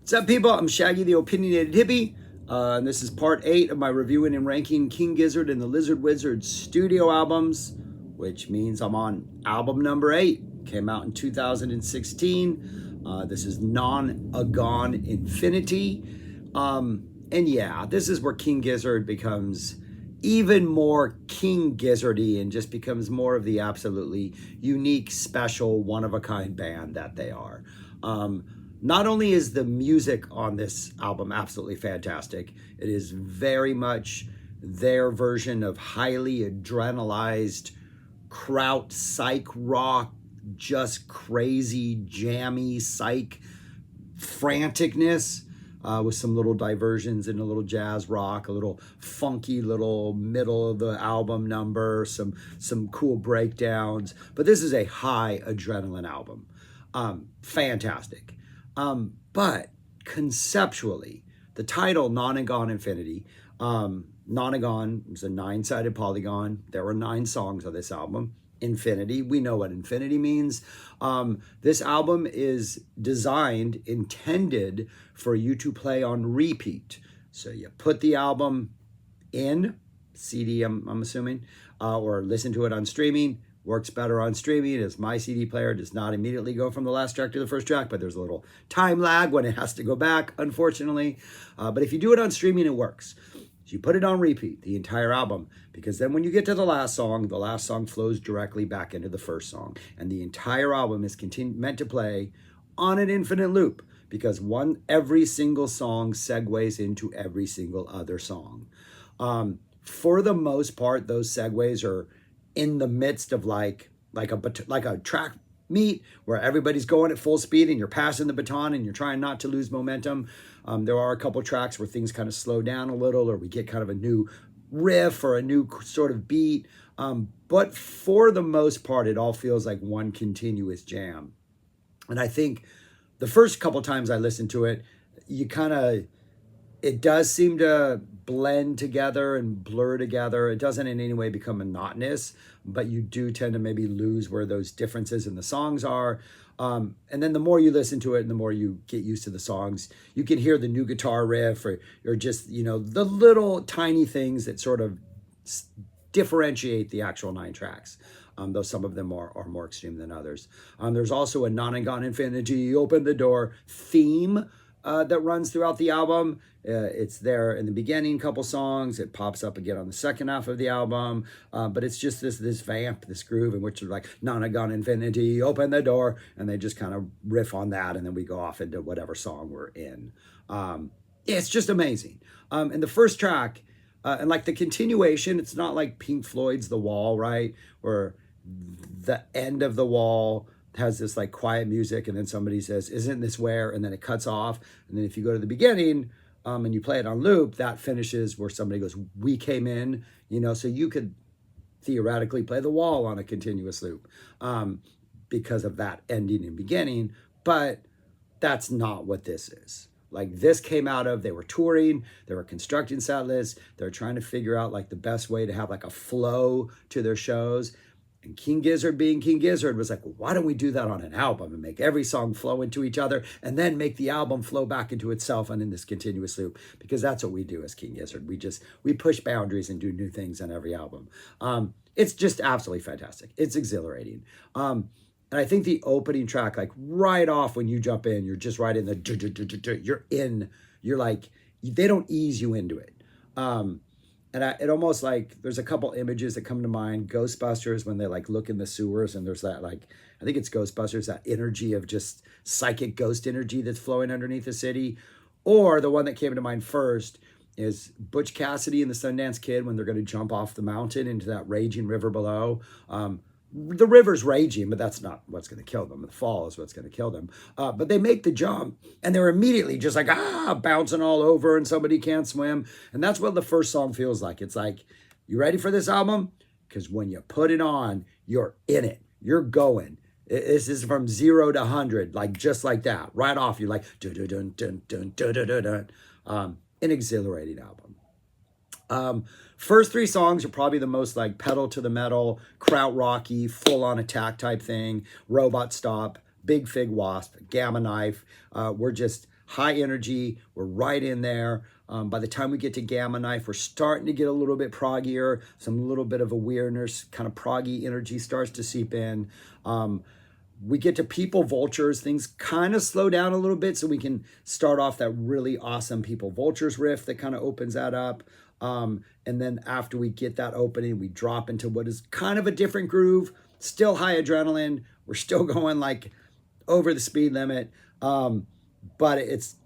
What's up, people? I'm Shaggy, the Opinionated Hippie, and this is part 8 of my reviewing and ranking King Gizzard and the Lizard Wizard studio albums, which means I'm on album number 8. Came out in 2016. This is Nonagon Infinity. And yeah, this is where King Gizzard becomes even more King Gizzardy and just becomes more of the absolutely unique, special, one-of-a-kind band that they are. Not only is the music on this album absolutely fantastic, it is very much their version of highly adrenalized kraut psych rock, just crazy, jammy psych franticness, with some little diversions and a little jazz rock, a little funky little middle of the album number, some cool breakdowns. But this is a high adrenaline album. Fantastic. But conceptually, the title Nonagon Infinity, Nonagon is a 9-sided polygon. There were 9 songs on this album. Infinity, we know what infinity means. This album is designed, intended for you to play on repeat. So you put the album in CD, I'm assuming, or listen to it on streaming. Works better on streaming as my CD player does not immediately go from the last track to the first track, but there's a little time lag when it has to go back, unfortunately. But if you do it on streaming, it works. So you put it on repeat, the entire album, because then when you get to the last song flows directly back into the first song. And the entire album is meant to play on an infinite loop, because every single song segues into every single other song. For the most part, those segues are in the midst of like a track meet where everybody's going at full speed and you're passing the baton and you're trying not to lose momentum. There are a couple tracks where things kind of slow down a little, or we get kind of a new riff or a new sort of beat. But for the most part, it all feels like one continuous jam. And I think the first couple times I listened to it, it does seem to blend together and blur together. It doesn't in any way become monotonous, but you do tend to maybe lose where those differences in the songs are. And then the more you listen to it and the more you get used to the songs, you can hear the new guitar riff or just, the little tiny things that sort of differentiate the actual 9 tracks. Though some of them are more extreme than others. There's also a Nonagon Infinity, Open the Door theme that runs throughout the album. It's there in the beginning, couple songs. It pops up again on the second half of the album. But it's just this vamp, this groove in which they're like, Nonagon Infinity, open the door. And they just kind of riff on that. And then we go off into whatever song we're in. It's just amazing. And the first track, and like the continuation, it's not like Pink Floyd's The Wall, right? Where the end of The Wall has this like quiet music and then somebody says, isn't this where? And then it cuts off. And then if you go to the beginning and you play it on loop, that finishes where somebody goes, we came in, so you could theoretically play The Wall on a continuous loop because of that ending and beginning. But that's not what this is. Like this came out of, they were touring, they were constructing set lists, they're trying to figure out like the best way to have like a flow to their shows. And King Gizzard, being King Gizzard, was like, well, why don't we do that on an album and make every song flow into each other and then make the album flow back into itself and in this continuous loop? Because that's what we do as King Gizzard. We push boundaries and do new things on every album. It's just absolutely fantastic. It's exhilarating. And I think the opening track, like right off when you jump in, you're just right in you're like, they don't ease you into it. And it almost like, there's a couple images that come to mind. Ghostbusters, when they like look in the sewers and there's that like, I think it's Ghostbusters, that energy of just psychic ghost energy that's flowing underneath the city. Or the one that came to mind first is Butch Cassidy and the Sundance Kid when they're going to jump off the mountain into that raging river below. The river's raging, but that's not what's going to kill them. The fall is what's going to kill them. But they make the jump, and they're immediately just like, bouncing all over, and somebody can't swim. And that's what the first song feels like. It's like, you ready for this album? Because when you put it on, you're in it. You're going. This is from 0 to 100, like just like that. Right off, you're like, dun-dun-dun-dun-dun-dun-dun. An exhilarating album. First 3 songs are probably the most like pedal to the metal, krautrocky, full on attack type thing. Robot Stop, Big Fig Wasp, Gamma Knife. We're just high energy. We're right in there. By the time we get to Gamma Knife, we're starting to get a little bit proggier, some little bit of a weirdness, kind of proggy energy starts to seep in. We get to People Vultures, things kind of slow down a little bit, so we can start off that really awesome People Vultures riff that kind of opens that up. And then after we get that opening, we drop into what is kind of a different groove, still high adrenaline. We're still going like over the speed limit, but it's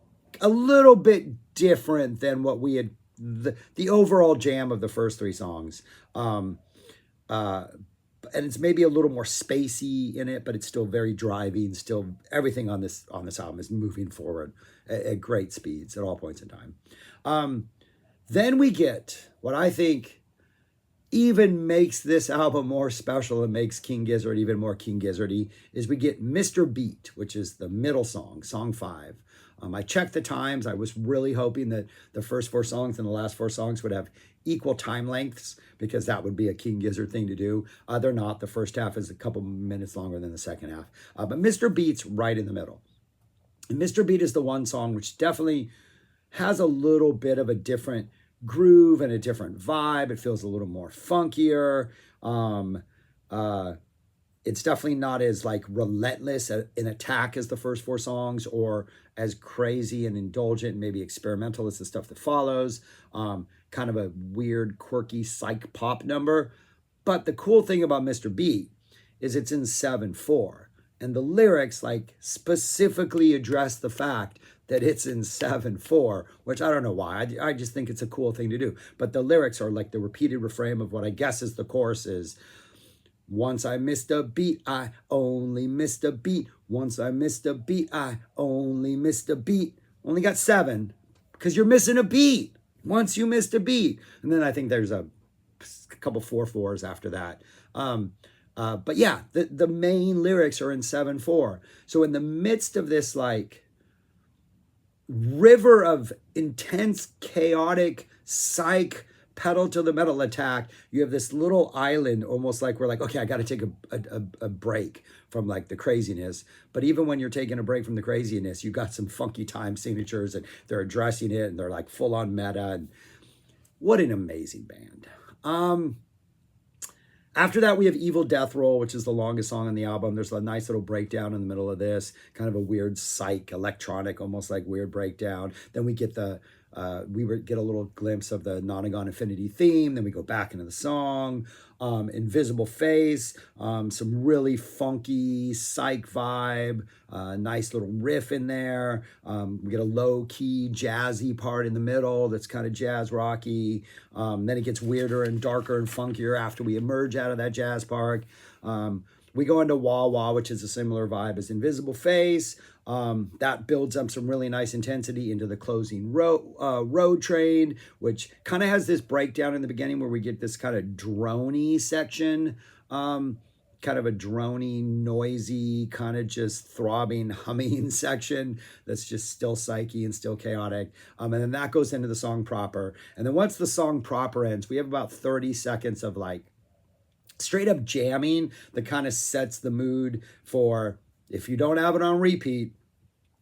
a little bit different than what we had, the overall jam of the first three songs. And it's maybe a little more spacey in it, but it's still very driving. Still, everything on this album is moving forward at great speeds at all points in time. Then we get what I think even makes this album more special and makes King Gizzard even more King Gizzardy, is we get Mr. Beat, which is the middle song, song 5. I checked the times. I was really hoping that the first 4 songs and the last 4 songs would have equal time lengths, because that would be a King Gizzard thing to do. They're not. The first half is a couple minutes longer than the second half. But Mr. Beat's right in the middle. And Mr. Beat is the one song which definitely has a little bit of a different groove and a different vibe. It feels a little more funkier. It's definitely not as like relentless in attack as the first 4 songs, or as crazy and indulgent and maybe experimental as the stuff that follows. Kind of a weird, quirky psych pop number. But the cool thing about Mr. Beat is it's in 7/4. And the lyrics like specifically address the fact that it's in 7/4, which I don't know why. I just think it's a cool thing to do. But the lyrics are like the repeated refrain of what I guess is the chorus is, once I missed a beat, I only missed a beat. Once I missed a beat, I only missed a beat. Only got 7 because you're missing a beat. Once you missed a beat. And then I think there's a couple 4/4s after that. But yeah, the main lyrics are in 7/4. So in the midst of this like river of intense, chaotic, psych, pedal to the metal attack, you have this little island, almost like we're like, okay, I got to take a break from like the craziness. But even when you're taking a break from the craziness, you got some funky time signatures, and they're addressing it, and they're like full on meta. And what an amazing band. After that, we have Evil Death Roll, which is the longest song on the album. There's a nice little breakdown in the middle of this, kind of a weird psych, electronic, almost like weird breakdown. Then we get get a little glimpse of the Nonagon Infinity theme. Then we go back into the song. Invisible Face, some really funky psych vibe, nice little riff in there. We get a low-key jazzy part in the middle that's kind of jazz rocky. Then it gets weirder and darker and funkier after we emerge out of that jazz part. We go into Wah Wah, which is a similar vibe as Invisible Face. That builds up some really nice intensity into the closing road train, which kind of has this breakdown in the beginning where we get this kind of droney section, kind of a droney, noisy, kind of just throbbing, humming section that's just still psyche and still chaotic. And then that goes into the song proper. And then once the song proper ends, we have about 30 seconds of like straight up jamming that kind of sets the mood for, if you don't have it on repeat,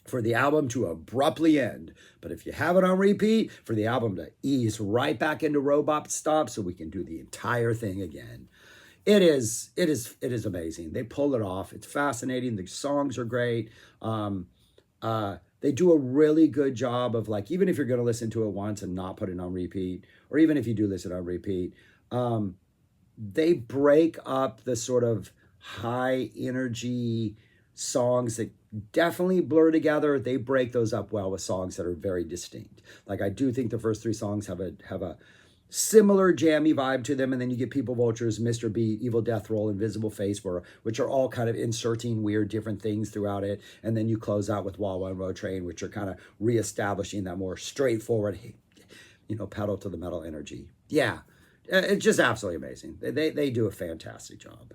for the album to abruptly end. But if you have it on repeat, for the album to ease right back into robot stop so we can do the entire thing again. It is amazing. They pull it off. It's fascinating. The songs are great. They do a really good job of like, even if you're going to listen to it once and not put it on repeat, or even if you do listen on repeat, they break up the sort of high energy songs that definitely blur together. They break those up well with songs that are very distinct. Like I do think the first 3 songs have a similar jammy vibe to them, and then you get People Vultures, Mr. Beat, Evil Death Roll, Invisible Face, which are all kind of inserting weird different things throughout it, and then you close out with Wah Wah and Road Train, which are kind of reestablishing that more straightforward, pedal to the metal energy. Yeah, it's just absolutely amazing. They do a fantastic job.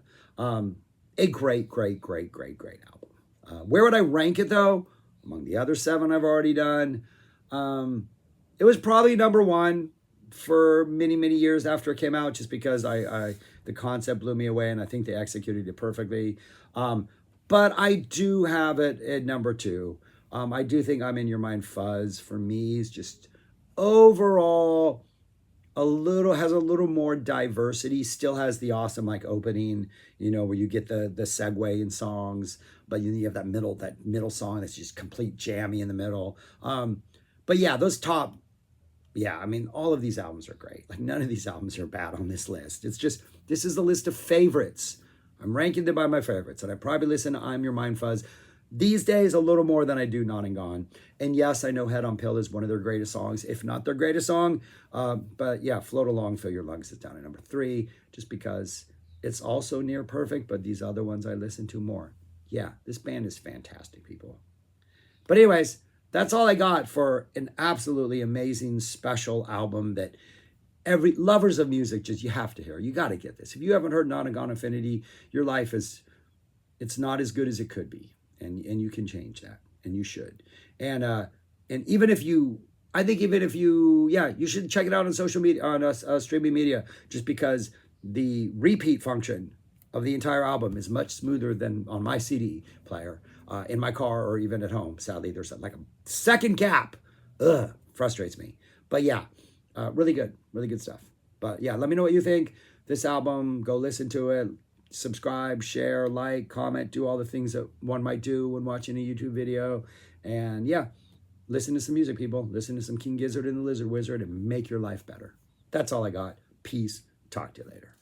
A great album. Where would I rank it though? Among the other 7 I've already done, it was probably number 1 for many years after it came out, just because the concept blew me away and I think they executed it perfectly. But I do have it at number 2. I do think I'm in Your Mind Fuzz for me is just overall has a little more diversity, still has the awesome like opening, where you get the segue in songs, but you have that middle song that's just complete jammy in the middle. But yeah, those top, yeah, I mean, all of these albums are great. Like none of these albums are bad on this list. It's just, this is the list of favorites. I'm ranking them by my favorites, and I probably listen to I'm Your Mind Fuzz these days a little more than I do Nonagon. And yes, I know Head on Pill is one of their greatest songs, if not their greatest song. But yeah, Float Along, Fill Your Lungs is down at number 3, just because it's also near perfect, but these other ones I listen to more. Yeah, this band is fantastic, people. But anyways, that's all I got for an absolutely amazing special album that every lovers of music, you have to hear. You got to get this. If you haven't heard Nonagon Infinity, your life it's not as good as it could be. And you can change that, and you should. And even if you, you should check it out on social media, on streaming media, just because the repeat function of the entire album is much smoother than on my CD player in my car or even at home. Sadly, there's like a second gap. Frustrates me. But yeah, really good stuff. But yeah, let me know what you think. This album, go listen to it. Subscribe, share, like, comment, do all the things that one might do when watching a YouTube video. And yeah, listen to some music, people. Listen to some King Gizzard and the Lizard Wizard and make your life better. That's all I got. Peace. Talk to you later.